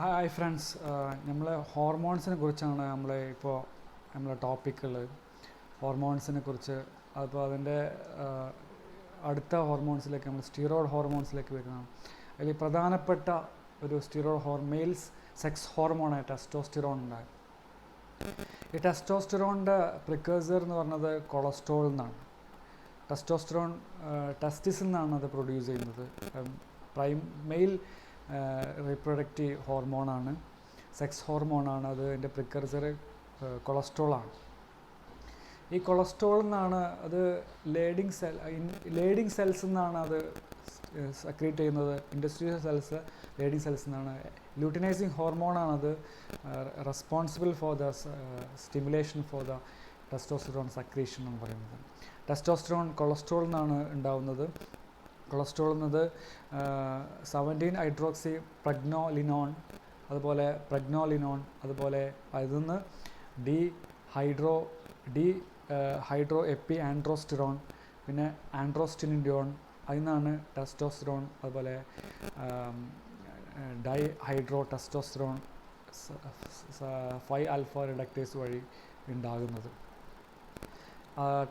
Hi friends, നമ്മൾ ഹോർമോൺസിനെ കുറിച്ചാണ് നമ്മളെ ടോപ്പിക്കുകൾ. ഹോർമോൺസിനെ കുറിച്ച് അപ്പോൾ അതിൻ്റെ അടുത്ത ഹോർമോൺസിലേക്ക് നമ്മൾ സ്റ്റിറോയ്ഡ് ഹോർമോൺസിലേക്ക് വരുന്നതാണ്. അതിൽ പ്രധാനപ്പെട്ട ഒരു മെയിൽസ് സെക്സ് ഹോർമോണായ ടെസ്റ്റോസ്റ്റിറോൺ ഉണ്ടായി. ഈ ടെസ്റ്റോസ്റ്റിറോണിൻ്റെ പ്രിക്കേഴ്സർ എന്ന് പറഞ്ഞത് കൊളസ്ട്രോൾ എന്നാണ്. ടെസ്റ്റോസ്റ്റിറോൺ ടെസ്റ്റിസിൽ നിന്നാണ് അത് പ്രൊഡ്യൂസ് ചെയ്യുന്നത്. മെയിൽ റീപ്രൊഡക്റ്റീവ് ഹോർമോണാണ്, സെക്സ് ഹോർമോണാണ്. അത് അതിൻ്റെ പ്രിക്കർസർ കൊളസ്ട്രോളാണ്. ഈ കൊളസ്ട്രോളിൽ നിന്നാണ് അത് ലേഡിങ് സെൽസ് നിന്നാണ് അത് സെക്രീറ്റ് ചെയ്യുന്നത്. ഇൻഡസ്ട്രിയൽ സെൽസ് ലേഡിങ് സെൽസ് നിന്നാണ്. ലൂട്ടിനൈസിങ് ഹോർമോണാണത് responsible for the stimulation for the testosterone secretion എന്ന് പറയുന്നത്. ടെസ്റ്റോസ്റ്റിറോൺ കൊളസ്ട്രോളിൽ നിന്നാണ് ഉണ്ടാവുന്നത്. കൊളസ്ട്രോൾ എന്നത് 17-ഹൈഡ്രോക്സി പ്രഗ്നോലിനോൺ, അതുപോലെ അതിൽ നിന്ന് ഹൈഡ്രോ എപ്പി ആൻഡ്രോസ്റ്റിറോൺ, പിന്നെ ആൻഡ്രോസ്റ്റിനിൻഡിയോൺ, അതിൽ നിന്നാണ് ടെസ്റ്റോസ്റ്റിറോൺ, അതുപോലെ ഡൈഹൈഡ്രോ ടെസ്റ്റോസ്റ്റിറോൺ 5-ആൽഫ റിഡക്റ്റേഴ്സ് വഴി ഉണ്ടാകുന്നത്.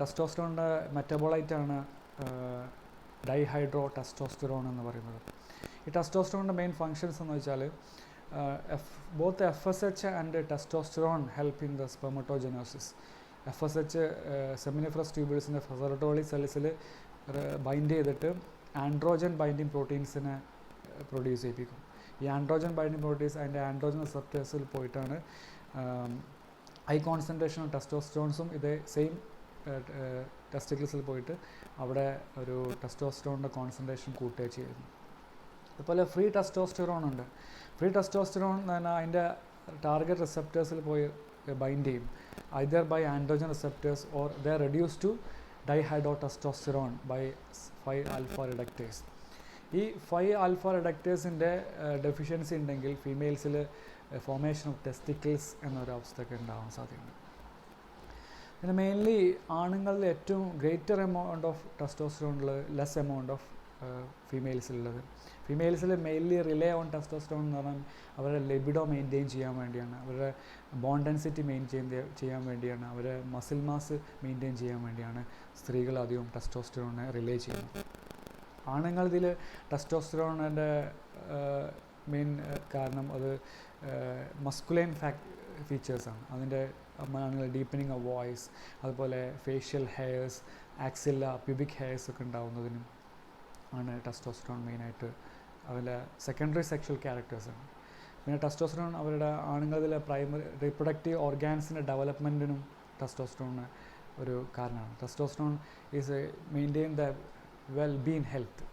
ടെസ്റ്റോസ്റ്റിറോണിൻ്റെ മെറ്റബോളൈറ്റാണ് ഡൈഹൈഡ്രോ ടെസ്റ്റോസ്റ്റിറോൺ എന്ന് പറയുന്നത്. ഈ ടെസ്റ്റോസ്റ്റിറോണിൻ്റെ മെയിൻ ഫങ്ഷൻസ് എന്ന് വെച്ചാൽ both FSH and testosterone help in the spermatogenesis. FSH seminiferous ട്യൂബിൾസിൻ്റെ ഫെസറട്ടോളി സെൽസിൽ ബൈൻഡ് ചെയ്തിട്ട് ആൻഡ്രോജൻ ബൈൻഡിങ് പ്രോട്ടീൻസിനെ പ്രൊഡ്യൂസ് ചെയ്യിപ്പിക്കും. ഈ ആൻഡ്രോജൻ ബൈൻഡിങ് പ്രോട്ടീൻസ് അതിൻ്റെ ആൻഡ്രോജൻ റിസപ്റ്റേഴ്സിൽ പോയിട്ടാണ് ഹൈ കോൺസെൻട്രേഷൻ ഓഫ് ടെസ്റ്റോസ്റ്റിറോൺസും ഇതേ സെയിം ടെസ്റ്റിക്കിൾസിൽ പോയിട്ട് അവിടെ ഒരു ടെസ്റ്റോസ്റ്റിറോണിൻ്റെ കോൺസെൻട്രേഷൻ കൂട്ടുകയും ചെയ്യുന്നു. അതുപോലെ ഫ്രീ ടെസ്റ്റോസ്റ്റിറോൺ ഉണ്ട്. ഫ്രീ ടെസ്റ്റോസ്റ്റിറോൺ എന്ന് പറഞ്ഞാൽ അതിൻ്റെ ടാർഗറ്റ് റിസപ്റ്റേഴ്സിൽ പോയി ബൈൻഡ് ചെയ്യും, either by androgen receptors or they reduce to dihydrotestosterone by five alpha reductase. ഈ 5-ആൽഫ റിഡക്റ്റേഴ്സിൻ്റെ ഡെഫിഷ്യൻസി ഉണ്ടെങ്കിൽ ഫീമെയിൽസിൽ ഫോർമേഷൻ ഓഫ് ടെസ്റ്റിക്കിൾസ് എന്നൊരു അവസ്ഥയൊക്കെ ഉണ്ടാവാൻ സാധ്യതയുണ്ട്. പിന്നെ മെയിൻലി ആണുങ്ങളിൽ ഏറ്റവും ഗ്രേറ്റർ എമൗണ്ട് ഓഫ് ടെസ്റ്റോസ്റ്റിറോണിൽ ലെസ് എമൗണ്ട് ഓഫ് ഫീമെയിൽസിലുള്ളത്. ഫീമെയിൽസിൽ മെയിൻലി റിലേ ഓൺ ടെസ്റ്റോസ്റ്റിറോൺ എന്ന് പറഞ്ഞാൽ അവരുടെ ലിബിഡോ മെയിൻറ്റെയിൻ ചെയ്യാൻ വേണ്ടിയാണ്, അവരുടെ ബോൺ ഡെൻസിറ്റി ചെയ്യാൻ വേണ്ടിയാണ്, അവരുടെ മസിൽ മാസ് മെയിൻറ്റെയിൻ ചെയ്യാൻ വേണ്ടിയാണ് സ്ത്രീകൾ അധികം ടെസ്റ്റോസ്റ്റിറോണിനെ റിലേ ചെയ്യുന്നത്. ആണുങ്ങളിതിൽ ടെസ്റ്റോസ്റ്റിറോണിൻ്റെ മെയിൻ കാരണം അത് മസ്കുലൈൻ ഫീച്ചേഴ്സാണ്. അതിൻ്റെ ഡീപ്പനിങ് ഓഫ് വോയിസ്, അതുപോലെ ഫേഷ്യൽ ഹെയർസ്, ആക്സില്ല, പ്യൂബിക് ഹെയർസ് ഒക്കെ ഉണ്ടാവുന്നതിനും ആണ് ടെസ്റ്റോസ്റ്റിറോൺ മെയിനായിട്ട്. അതിലെ സെക്കൻഡറി സെക്ഷൽ ക്യാരക്ടേഴ്സാണ്. പിന്നെ ടെസ്റ്റോസ്റ്റിറോൺ അവരുടെ ആണുങ്ങളിലെ പ്രൈമറി റീപ്രൊഡക്റ്റീവ് ഓർഗാൻസിൻ്റെ ഡെവലപ്മെൻറ്റിനും ടെസ്റ്റോസ്റ്റിറോൺ ഒരു കാരണമാണ്. Testosterone is maintain the wellbeing health,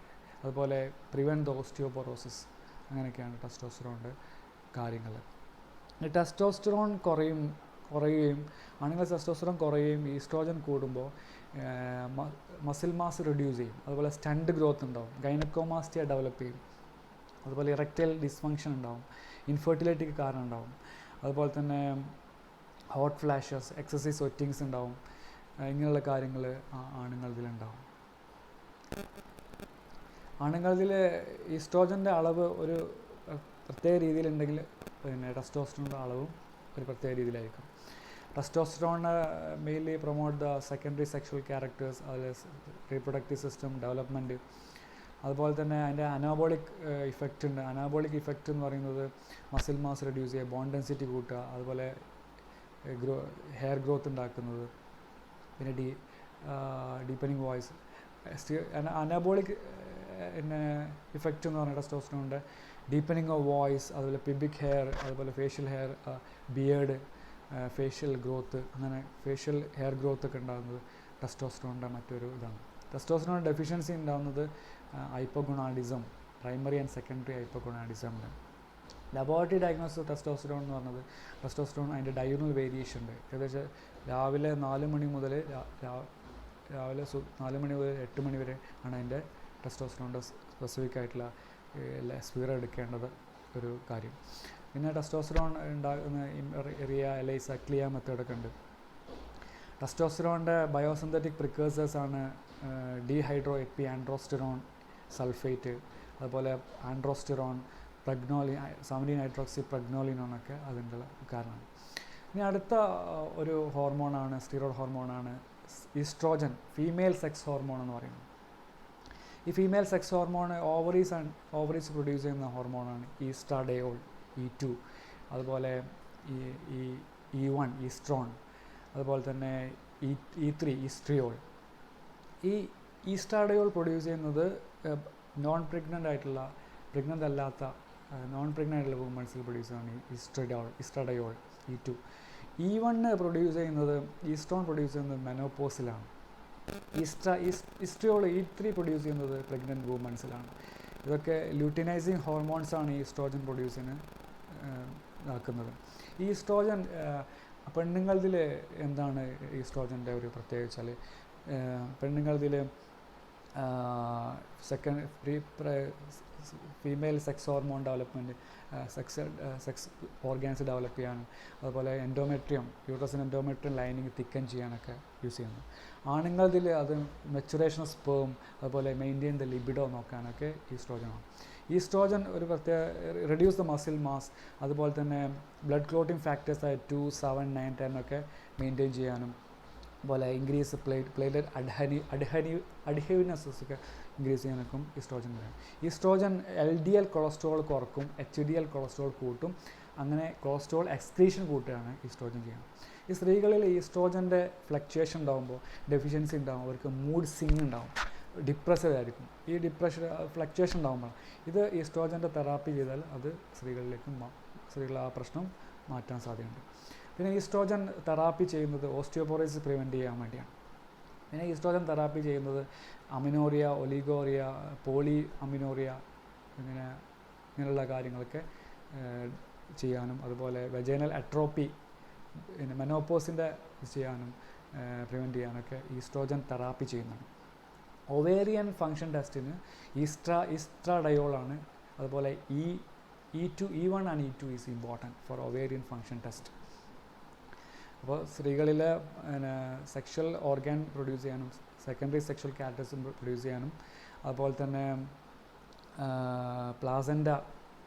അതുപോലെ പ്രിവെൻറ്റ് ദ ഓസ്റ്റിയോപൊറോസിസ്. അങ്ങനെയൊക്കെയാണ് ടെസ്റ്റോസ്റ്റിറോണിൻ്റെ കാര്യങ്ങൾ. ടെസ്റ്റോസ്റ്റിറോൺ കുറയുകയും ആണുങ്ങൾ ടെസ്റ്റോസ്റ്റിറോൺ കുറയുകയും ഈസ്ട്രോജൻ കൂടുമ്പോൾ മസിൽ മാസ് റെഡ്യൂസ് ചെയ്യും, അതുപോലെ സ്റ്റണ്ട് ഗ്രോത്ത് ഉണ്ടാവും, ഗൈനക്കോമാസ്റ്റിയ ഡെവലപ്പ് ചെയ്യും, അതുപോലെ ഇറക്റ്റൈൽ ഡിസ്ഫങ്ഷൻ ഉണ്ടാവും, ഇൻഫെർട്ടിലിറ്റിക്ക് കാരണം ഉണ്ടാവും, അതുപോലെ തന്നെ ഹോട്ട് ഫ്ലാഷസ്, എക്സസൈസ് സ്വെറ്റിങ്സ് ഉണ്ടാവും. ഇങ്ങനെയുള്ള കാര്യങ്ങൾ ആണുങ്ങളിലുണ്ടാവും. ആണുങ്ങളിൽ ഈസ്ട്രോജൻ്റെ അളവ് ഒരു പ്രത്യേക രീതിയിലുണ്ടെങ്കിൽ പിന്നെ ടെസ്റ്റോസ്റ്റിറോണിൻ്റെ അളവും ഒരു പ്രത്യേക രീതിയിലായിരിക്കും. Testosterone mainly promote the secondary sexual characters, അതിൽ റീപ്രൊഡക്റ്റീവ് സിസ്റ്റം ഡെവലപ്മെൻറ്റ്. അതുപോലെ തന്നെ അതിൻ്റെ അനാബോളിക് ഇഫക്റ്റ് ഉണ്ട്. അനാബോളിക് ഇഫക്റ്റ് എന്ന് പറയുന്നത് മസിൽ മാസ് റെഡ്യൂസ് ചെയ്യുക, ബോൺ ഡെൻസിറ്റി കൂട്ടുക, അതുപോലെ ഹെയർ ഗ്രോത്ത് ഉണ്ടാക്കുന്നത്, പിന്നെ ഡീപ്പനിങ് വോയിസ്. അനാബോളിക് ഇഫക്റ്റ് എന്ന് പറഞ്ഞാൽ ടെസ്റ്റോസ്റ്റിറോണിൻ്റെ ഡീപ്പനിങ് ഓഫ് വോയിസ്, അതുപോലെ പിബിക് ഹെയർ, അതുപോലെ facial hair, beard, facial growth, അങ്ങനെ ഫേഷ്യൽ ഹെയർ ഗ്രോത്ത് ഒക്കെ ഉണ്ടാകുന്നത് ടെസ്റ്റോസ്റ്റിറോണിൻ്റെ മറ്റൊരു ഇതാണ്. ടെസ്റ്റോസ്റ്റിറോൺ ഡെഫിഷ്യൻസി ഉണ്ടാകുന്നത് ഹൈപ്പോഗൊണാഡിസം, പ്രൈമറി ആൻഡ് സെക്കൻഡറി ഹൈപ്പോഗൊണാഡിസമിൻ്റെ. ലബോറട്ടറി ഡയഗ്നോസിസ് ഓഫ് ടെസ്റ്റോസ്റ്റിറോൺ എന്ന് പറഞ്ഞത് ടെസ്റ്റോസ്റ്റിറോൺ അതിൻ്റെ ഡയurnal വേരിയേഷൻ ഉണ്ട്. ഏകദേശം രാവിലെ 4 മണി മുതൽ 8 മണി വരെ ആണ് അതിൻ്റെ ടെസ്റ്റോസ്റ്റിറോണിൻ്റെ സ്പെസിഫിക് ആയിട്ടുള്ള സ്പീർ എടുക്കേണ്ടത് ഒരു കാര്യം. പിന്നെ ടെസ്റ്റോസ്റ്റിറോൺ ഉണ്ടാകുന്ന എലൈസ, ക്ലിയ മെത്തേഡൊക്കെ ഉണ്ട്. ടെസ്റ്റോസ്റ്റിറോണിൻ്റെ ബയോസിന്തറ്റിക് പ്രിക്കേഴ്സേഴ്സാണ് ഡീഹൈഡ്രോ എപ്പി ആൻഡ്രോസ്റ്റിറോൺ സൾഫേറ്റ്, അതുപോലെ ആൻഡ്രോസ്റ്റിറോൺ, പ്രഗ്നോലിൻ 17 ഹൈഡ്രോക്സി അതിൻ്റെ കാരണമാണ്. ഇനി അടുത്ത ഒരു ഹോർമോണാണ്, സ്റ്റിറോയ്ഡ് ഹോർമോണാണ് ഈസ്ട്രോജൻ, ഫീമെയിൽ സെക്സ് ഹോർമോൺ എന്ന് പറയുന്നത്. ഈ female sex hormone ovaries produce ചെയ്യുന്ന ഹോർമോണാണ് ഈസ്ട്രാഡയോൾ, E2, അതുപോലെ E1 ഈസ്ട്രോൺ, അതുപോലെ തന്നെ E3 ഈസ്ട്രിയോൾ. ഈ ഈസ്ട്രാഡയോൾ പ്രൊഡ്യൂസ് ചെയ്യുന്നത് പ്രഗ്നൻ്റ് അല്ലാത്ത വുമൻസിൽ പ്രൊഡ്യൂസ് ചെയ്യുന്നതാണ് ഈസ്ട്രാഡയോൾ E2. E1 പ്രൊഡ്യൂസ് ചെയ്യുന്നത്, ഈസ്ട്രോൺ പ്രൊഡ്യൂസ് ചെയ്യുന്നത് മെനോപോസിലാണ്. ഈസ്ട്രിയോൾ E3 പ്രൊഡ്യൂസ് ചെയ്യുന്നത് പ്രഗ്നൻറ്റ് വുമൻസിലാണ്. ഇതൊക്കെ ല്യൂട്ടിനൈസിങ് ഹോർമോൺസാണ് ഈ ഈസ്ട്രോജൻ പ്രൊഡ്യൂസിന് ആക്കുന്നത്. ഈ ഈസ്ട്രോജൻ പെണ്ണുങ്ങളിൽ എന്താണ് ഈസ്ട്രോജൻ്റെ ഒരു പ്രത്യേകത വെച്ചാൽ, പെണ്ണുങ്ങളിൽ female sex hormone development, sex organs develop ചെയ്യാനും, അതുപോലെ യൂട്രസിന് എൻഡോമെട്രിയം ലൈനിങ് തിക്കൻ ചെയ്യാനൊക്കെ യൂസ് ചെയ്യുന്നു. ആണുങ്ങളിൽ അത് മെച്ചുറേഷൻ ഓഫ് സ്പേം, അതുപോലെ മെയിൻറ്റെയിൻ ദ ലിബിഡോ നോക്കാനൊക്കെ ഈസ്ട്രോജനാണ്. ഈസ്ട്രോജൻ ഒരു പ്രത്യേക റെഡ്യൂസ് ദ മസിൽ മാസ്, അതുപോലെ തന്നെ ബ്ലഡ് ക്ലോട്ടിംഗ് ഫാക്ടേഴ്സായ 2, 7, 9, 10 ഒക്കെ മെയിൻറ്റെയിൻ ചെയ്യാനും, അതുപോലെ ഇൻക്രീസ് പ്ലേറ്റ്ലെറ്റ് അഡ്ഹീവ്നെസ്സസ് ഒക്കെ ഇൻക്രീസ് ചെയ്യാനൊക്കെ ഈസ്ട്രോജൻ വേണം. ഈസ്ട്രോജൻ LDL കൊളസ്ട്രോൾ കുറക്കും, HDL കൊളസ്ട്രോൾ കൂട്ടും. അങ്ങനെ കൊളസ്ട്രോൾ എക്സ്ക്രീഷൻ കൂട്ടുകയാണ് ഈസ്ട്രോജൻ ചെയ്യുന്നത്. ഈ സ്ത്രീകളിൽ ഈസ്ട്രോജൻ്റെ ഫ്ലക്ച്വേഷൻ ഉണ്ടാകുമ്പോൾ, ഡെഫിഷ്യൻസി ഉണ്ടാകും, അവർക്ക് മൂഡ് സ്വിങ് ഉണ്ടാകും, ഡിപ്രസ്ഡ് ആയിരിക്കും. ഈ ഫ്ലക്ച്വേഷൻ ഉണ്ടാകുമ്പോൾ ഇത് ഈസ്ട്രോജൻ്റെ തെറാപ്പി ചെയ്താൽ അത് സ്ത്രീകൾ ആ പ്രശ്നം മാറ്റാൻ സാധ്യതയുണ്ട്. പിന്നെ ഈസ്ട്രോജൻ തെറാപ്പി ചെയ്യുന്നത് ഓസ്റ്റിയോപോറോസിസ് പ്രിവെൻറ്റ് ചെയ്യാൻ വേണ്ടിയാണ്. പിന്നെ ഈസ്ട്രോജൻ തെറാപ്പി ചെയ്യുന്നത് അമിനോറിയ, ഒലിഗോറിയ, പോളി അമിനോറിയ ഇങ്ങനെയുള്ള കാര്യങ്ങളൊക്കെ ചെയ്യാനും, അതുപോലെ വെജൈനൽ അട്രോപ്പി, പിന്നെ മെനോപോസിൻ്റെ ചെയ്യാനും പ്രിവെൻറ്റ് ചെയ്യാനൊക്കെ ഈസ്ട്രോജൻ തെറാപ്പി ചെയ്യുന്നതാണ്. ഒവേറിയൻ ഫങ്ഷൻ ടെസ്റ്റിന് ഈസ്ട്രാഡയോളാണ്, അതുപോലെ E2, E1 and E2 is important for ovarian function test. അപ്പോൾ സ്ത്രീകളിലെ സെക്ഷൽ ഓർഗാൻ പ്രൊഡ്യൂസ് ചെയ്യാനും, സെക്കൻഡറി സെക്ഷൽ ക്യാരക്ടേഴ്സും പ്രൊഡ്യൂസ് ചെയ്യാനും, അതുപോലെ തന്നെ പ്ലാസൻ്റ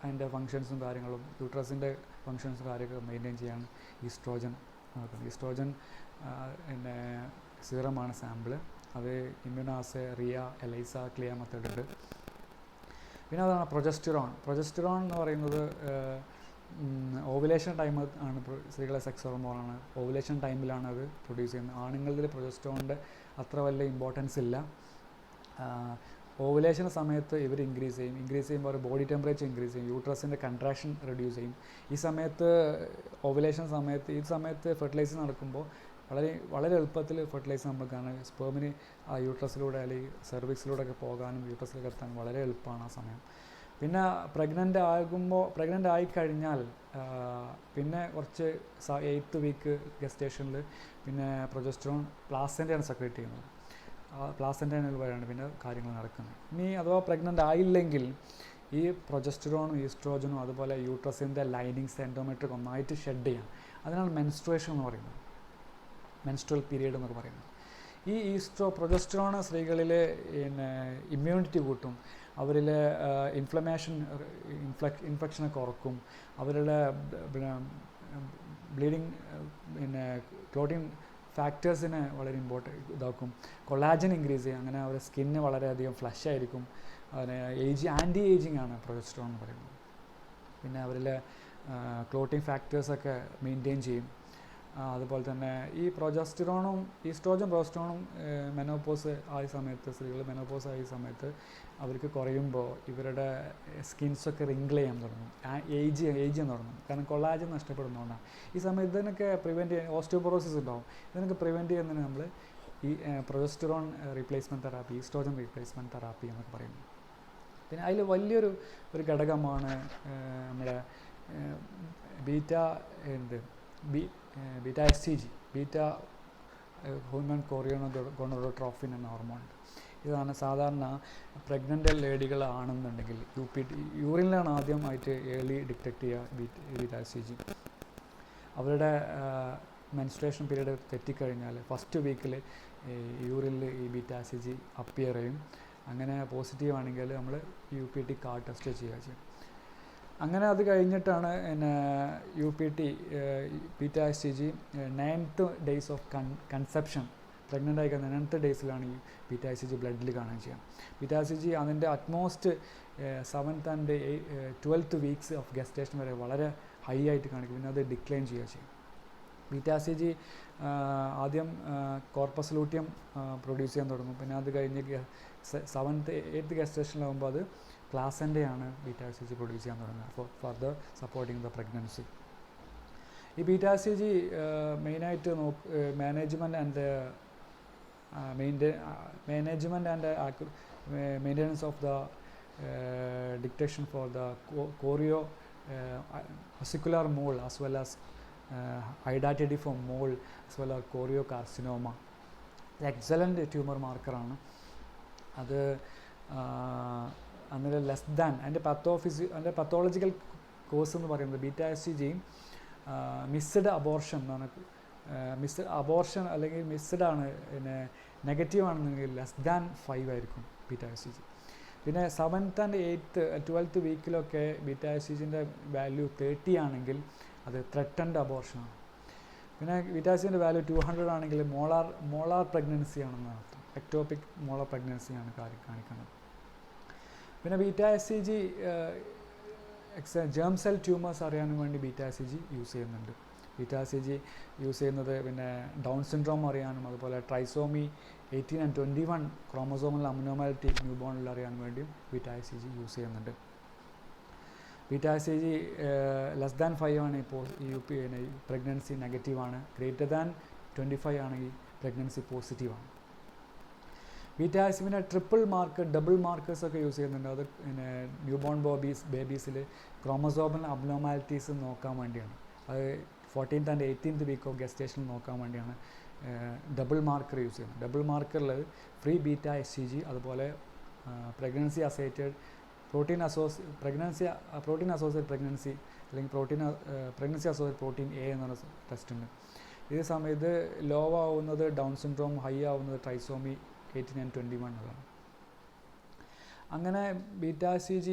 അതിൻ്റെ ഫങ്ഷൻസും കാര്യങ്ങളും, യൂട്രസിൻ്റെ ഫങ്ഷൻസും കാര്യമൊക്കെ മെയിൻറ്റെയിൻ ചെയ്യാനും ഈസ്ട്രോജൻ നോക്കുന്നത്. ഈസ്ട്രോജൻ പിന്നെ സീറമാണ് സാമ്പിള്. അത് ഇമ്മ്യൂണാസെ, റിയ, എലൈസ, ക്ലിയ മെത്തേഡ് ഉണ്ട്. പിന്നെ അതാണ് പ്രൊജസ്റ്റിറോൺ എന്ന് പറയുന്നത് ഓവുലേഷൻ ടൈം ആണ്. സ്ത്രീകളെ സെക്സ് ഹോർമോണാണ്. ഓവുലേഷൻ ടൈമിലാണ് അത് പ്രൊഡ്യൂസ് ചെയ്യുന്നത്. ആണുങ്ങളിൽ പ്രൊജസ്റ്റിറോണിൻ്റെ അത്ര വലിയ ഇമ്പോർട്ടൻസ് ഇല്ല. ഓവുലേഷൻ സമയത്ത് ഇവർ ഇൻക്രീസ് ചെയ്യുമ്പോൾ അവർ ബോഡി ടെമ്പറേച്ചർ ഇൻക്രീസ് ചെയ്യും, യൂട്രസിൻ്റെ കൺട്രാക്ഷൻ റെഡ്യൂസ് ചെയ്യും. ഈ സമയത്ത് ഫെർട്ടിലൈസിങ് നടക്കുമ്പോൾ വളരെ എളുപ്പത്തിൽ ഫെർട്ടിലൈസ് നമ്മൾ കാണാൻ, സ്പേമിന് ആ യൂട്രസിലൂടെ അല്ലെങ്കിൽ സെർവിക്സിലൂടെ ഒക്കെ പോകാനും യൂട്രസിലേക്ക് എത്താൻ വളരെ എളുപ്പമാണ് ആ സമയം. പിന്നെ പ്രഗ്നൻ്റ് ആയിക്കഴിഞ്ഞാൽ പിന്നെ കുറച്ച് 8th വീക്ക് ഗസ്റ്റേഷനിൽ പിന്നെ പ്രൊജസ്റ്റിറോൺ പ്ലാസൻ്റയാണ് സെക്രേറ്റ് ചെയ്യുന്നത്. പ്ലാസൻ്റയിൽ വരെയാണ് പിന്നെ കാര്യങ്ങൾ നടക്കുന്നത്. ഇനി അഥവാ പ്രഗ്നൻ്റ് ആയില്ലെങ്കിൽ ഈ പ്രൊജസ്റ്റിറോണും ഈസ്ട്രോജനും അതുപോലെ യൂട്രസിൻ്റെ ലൈനിങ്സ്, എൻഡോമെട്രിക് ഒന്നായിട്ട് ഷെഡ് ചെയ്യാം. അതിനാണ് മെൻസ്ട്രുവേഷൻ എന്ന് പറയുന്നത്, മെൻസ്ട്രൽ പീരീഡ് എന്നൊക്കെ പറയുന്നത്. ഈ പ്രൊജസ്റ്റിറോൺ സ്ത്രീകളിൽ പിന്നെ ഇമ്മ്യൂണിറ്റി കൂട്ടും, അവരിലെ ഇൻഫെക്ഷനെ കുറക്കും, അവരുടെ ബ്ലീഡിങ് ക്ലോട്ടിങ് ഫാക്ടേഴ്സിനെ വളരെ ഇതാക്കും, കൊളാജൻ ഇൻക്രീസ് ചെയ്യും. അങ്ങനെ അവരുടെ സ്കിന്ന് വളരെയധികം ഫ്ലഷ് ആയിരിക്കും. അതിന് ആൻറ്റി ഏജിങ് ആണ് പ്രൊജസ്റ്റിറോൺ എന്ന് പറയുന്നത്. പിന്നെ അവരിലെ ക്ലോട്ടിങ് ഫാക്ടേഴ്സൊക്കെ മെയിൻറ്റെയിൻ ചെയ്യും. അതുപോലെ തന്നെ ഈ പ്രൊജസ്റ്റിറോണും പ്രൊജസ്റ്റിറോണും സ്ത്രീകൾ മെനോപോസ് ആയ സമയത്ത് അവർക്ക് കുറയുമ്പോൾ ഇവരുടെ സ്കിൻസൊക്കെ റിങ്കിൾ ചെയ്യാൻ തുടങ്ങും, ഏജ് ചെയ്യാൻ തുടങ്ങും. കാരണം കൊളാജൻ നഷ്ടപ്പെടുന്നതുകൊണ്ടാണ്. ഈ സമയത്ത് ഇതിനൊക്കെ പ്രിവെൻറ്റ് ചെയ്യാൻ ഓസ്റ്റിയോപോറോസിസ് ഉണ്ടാവും. ഇതിനൊക്കെ പ്രിവെൻറ്റ് ചെയ്യുന്നതിന് നമ്മൾ ഈ progesterone replacement therapy, oestrogen replacement therapy എന്നൊക്കെ പറയുന്നത്. പിന്നെ അതിൽ വലിയൊരു ഘടകമാണ് നമ്മുടെ ബീറ്റ HCG, ബീറ്റ ഹ്യൂമൻ ഗോണഡോട്രോഫിൻ എന്ന ഹോർമോൺ. ഇതാണ് സാധാരണ പ്രഗ്നൻ്റ് ലേഡികളാണെന്നുണ്ടെങ്കിൽ യൂറിനിലാണ് ആദ്യമായിട്ട് ഏർലി ഡിറ്റക്റ്റ് ചെയ്യുക ബീറ്റ HCG. അവരുടെ മെൻസ്ട്രേഷൻ പീരീഡ് തെറ്റിക്കഴിഞ്ഞാൽ ഫസ്റ്റ് വീക്കിൽ യൂറിനിൽ ഈ ബീറ്റ HCG അപ്പിയർ ചെയ്യും. അങ്ങനെ പോസിറ്റീവ് ആണെങ്കിൽ നമ്മൾ UPT കാർഡ് ടെസ്റ്റ് ചെയ്യുക ചെയ്യും. അങ്ങനെ അത് കഴിഞ്ഞിട്ടാണ് പിന്നെ UPT beta HCG 9th days of conception, pregnant ആയി കഴിഞ്ഞ 9th daysലാണ് ഈ ബീറ്റ HCG ബ്ലഡിൽ കാണുകയും ചെയ്യാം. ബീറ്റ HCG അതിൻ്റെ utmost 7th and 12th weeks of gestation വരെ വളരെ ഹൈ ആയിട്ട് കാണിക്കും, പിന്നെ അത് ഡിക്ലൈൻ ചെയ്യുക ചെയ്യും. ബീറ്റ HCG ആദ്യം കോർപ്പസ് ലൂട്ടിയം പ്രൊഡ്യൂസ് ചെയ്യാൻ തുടങ്ങും, പിന്നെ അത് കഴിഞ്ഞ് 7th 8th ഗസ്റ്റേഷനിലാകുമ്പോൾ അത് പ്ലാസൻ്റെയാണ് ബീറ്റ HCG പ്രൊഡ്യൂസ് ചെയ്യാൻ തുടങ്ങുക for further supporting the pregnancy. ഈ ബീറ്റ HCG മെയിനായിട്ട് management and maintenance of the detection for the chorio vesicular mole as well as hydatidiform mole as well as choriocarcinoma. Excellent tumour മാർക്കറാണ് അത്. അന്നേരം less than അതിൻ്റെ pathological course എന്ന് പറയുന്നത് beta HCG missed abortion എന്നാണ്. Missed abortion അല്ലെങ്കിൽ missed ആണ്, പിന്നെ നെഗറ്റീവ് ആണെന്നുണ്ടെങ്കിൽ ലെസ് ദാൻ 5 ആയിരിക്കും ബീറ്റ HCG. പിന്നെ 7th and 8th 12th വീക്കിലൊക്കെ ബീറ്റ HCGൻ്റെ വാല്യൂ 30 ആണെങ്കിൽ അത് ത്രെറ്റൻഡ് അബോർഷനാണ്. പിന്നെ ബീറ്റ HCGൻ്റെ വാല്യൂ 200 ആണെങ്കിൽ മോളാർ പ്രഗ്നൻസി ആണെന്ന് അർത്ഥം. എക്ടോപിക് മോളാർ പ്രഗ്നൻസിയാണ് കാണിക്കുന്നത്. പിന്നെ beta HCG germ cell tumours അറിയാനും വേണ്ടി ബീറ്റ HCG യൂസ് ചെയ്യുന്നുണ്ട്. ബീറ്റ HCG യൂസ് ചെയ്യുന്നത് പിന്നെ ഡൗൺ സിൻഡ്രോം അറിയാനും, അതുപോലെ ട്രൈസോമി 18 and 21 ക്രോമസോമൽ അബ്നോർമാലിറ്റി ന്യൂ ബോണിൽ അറിയാൻ വേണ്ടിയും ബീറ്റ HCG യൂസ് ചെയ്യുന്നുണ്ട്. ബീറ്റ HCG ലെസ് ദാൻ 5 ആണ് ഇപ്പോൾ പ്രഗ്നൻസി നെഗറ്റീവാണ്, ഗ്രേറ്റർ ദാൻ 25 ആണെങ്കിൽ പ്രഗ്നൻസി പോസിറ്റീവാണ്. ബീറ്റ HCGൻ്റെ ട്രിപ്പിൾ മാർക്ക്, ഡബിൾ മാർക്കേഴ്സൊക്കെ യൂസ് ചെയ്യുന്നുണ്ട്. അത് പിന്നെ ന്യൂ ബോൺ ബേബീസിൽ ക്രോമസോമൽ അബ്നോർമാലിറ്റീസ് നോക്കാൻ വേണ്ടിയാണ്. അത് 14th and 18th week of gestation നോക്കാൻ വേണ്ടിയാണ് ഡബിൾ മാർക്കർ യൂസ് ചെയ്യുന്നത്. ഡബിൾ മാർക്കറിൽ ഫ്രീ ബീറ്റ HCG, അതുപോലെ pregnancy associated protein associated pregnancy അല്ലെങ്കിൽ പ്രഗ്നൻസി അസോസിയേറ്റഡ് പ്രോട്ടീൻ A എന്നൊരു ടെസ്റ്റ് ഉണ്ട്. ഈ സമയത്ത് ലോ ആവുന്നത് ഡൗൺ സിൻഡ്രോം, ഹൈ ആവുന്നത് ട്രൈസോമി 18 and 21 ഉള്ളതാണ്. അങ്ങനെ ബീറ്റ HCG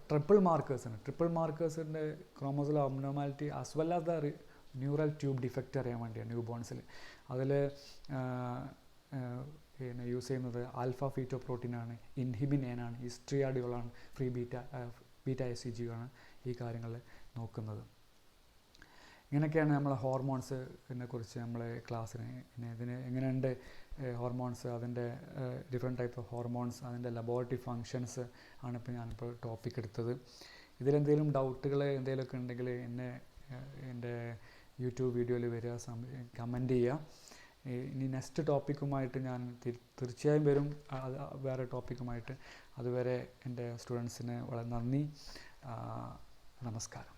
ട്രിപ്പിൾ മാർക്കേഴ്സാണ്. ട്രിപ്പിൾ മാർക്കേഴ്സിൻ്റെ chromosomal abnormality as well as the neural tube defect അറിയാൻ വേണ്ടിയാണ് ന്യൂ ബോൺസിൽ. അതിൽ പിന്നെ യൂസ് ചെയ്യുന്നത് ആൽഫ ഫീറ്റോ പ്രോട്ടീനാണ്, ഇൻഹിബിൻ ആണ്, ഹിസ്ട്രിയാഡിയോളാണ്, ഫ്രീ ബീറ്റ HCG ആണ് ഈ കാര്യങ്ങൾ നോക്കുന്നത്. ഇങ്ങനെയൊക്കെയാണ് നമ്മളെ ഹോർമോൺസിനെ കുറിച്ച് നമ്മളെ ക്ലാസ്സിന്. പിന്നെ ഇതിന് എങ്ങനെയുണ്ട് ഹോർമോൺസ്, അതിൻ്റെ ഡിഫറെൻറ്റ് ടൈപ്പ് ഓഫ് ഹോർമോൺസ്, അതിൻ്റെ ലബോറട്ടറി ഫങ്ഷൻസ് ആണ് ഞാനിപ്പോൾ ടോപ്പിക് എടുത്തത്. ഇതിലെന്തെങ്കിലും ഡൗട്ടുകൾ എന്തെങ്കിലുമൊക്കെ ഉണ്ടെങ്കിൽ എൻ്റെ യൂട്യൂബ് വീഡിയോയിൽ വരിക, കമൻറ്റ് ചെയ്യുക. ഇനി നെക്സ്റ്റ് ടോപ്പിക്കുമായിട്ട് ഞാൻ തീർച്ചയായും വരും, വേറെ ടോപ്പിക്കുമായിട്ട്. അതുവരെ എൻ്റെ സ്റ്റുഡൻസിന് വളരെ നന്ദി, നമസ്കാരം.